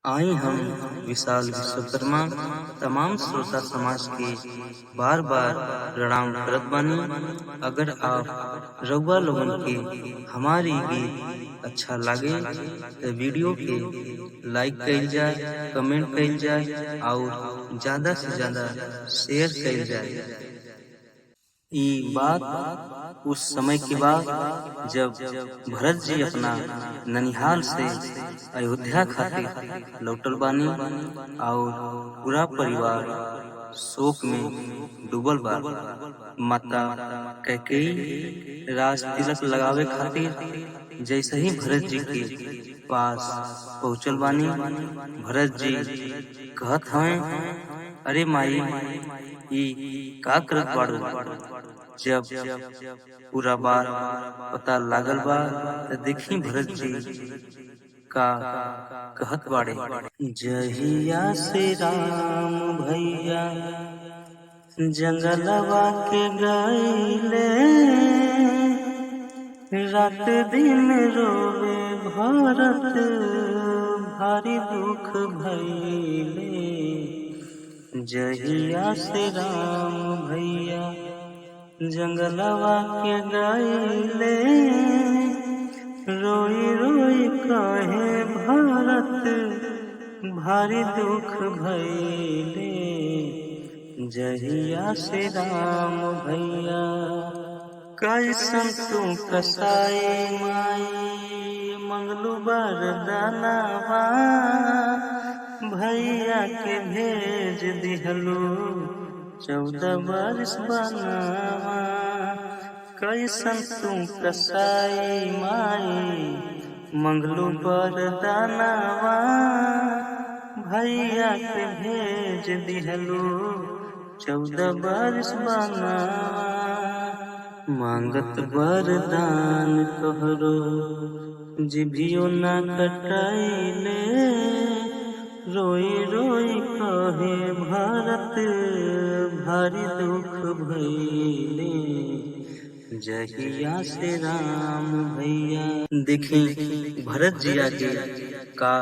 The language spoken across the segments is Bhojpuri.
आई हम विशाल विश्वकर्मा तमाम श्रोता समाज के बार बार प्रणाम करत बानी। अगर आप रउआ लोगन के हमारी गीत अच्छा लागे तो वीडियो के लाइक कइल जाए, कमेंट कइल जाए और ज्यादा से ज्यादा शेयर कइल जाए। ई बात उस समय की बात जब भरत जी अपना ननिहाल से अयोध्या खातिर लौटल बानी और पूरा परिवार शोक में डूबल बा। माता कैकेयी राज तिलक लगावे खातिर जैसे ही भरत जी के पास पहुंचल बानी, भरत जी कहत हैं, अरे माई ई का करत बाड़ू? जब पूरा बात पता लागल बा त देखी भरत जी का कहत बाड़े। जहिया से राम भैया जंगलवा के गईले, रात दिन रोवे भरत भारी दुख भइले। जहिया से राम भैया जंगलवा के गईले, रोई रोई कहे भरत भारी दुख भइले। जहिया से राम भैया कैसन तू कसाई माई मंगलू बरदानवा, भैया के भेज दिहलू 14 बरस बनावा। कैसन तू कसाई माई मंगलू बरदानवा, भैया के भेज दिहलू 14 बरस बनावा। मांगत वरदान तोहरो जिभियो ना कटाइले, रोई रोई कहे भरत भारी दुख भइले। जहिया से राम भैया देखी भरत जी आगे का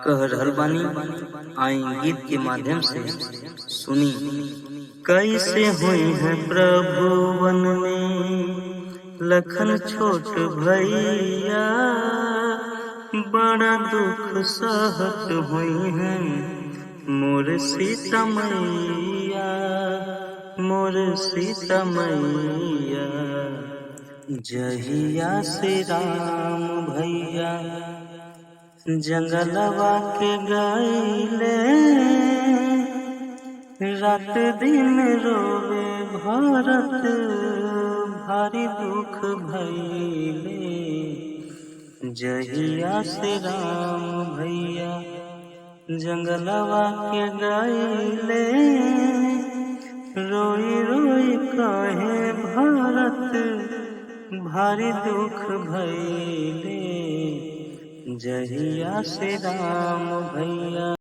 कह रहल बानी, आई गीत के माध्यम से सुनी। कैसे हुई है प्रभु वन में लखन छोट भैया, बड़ा दुख सहत हुई है मोर सीता मैया, मोर सीता मैया। जहिया से राम भैया जंगलवा के गईले, रात दिन रोवे भरत भारी दुख भइले। जहिया से राम भैया जंगलवा के गईले, रोई रोई कहे भरत भारी दुख भइले। जहिया से राम भैया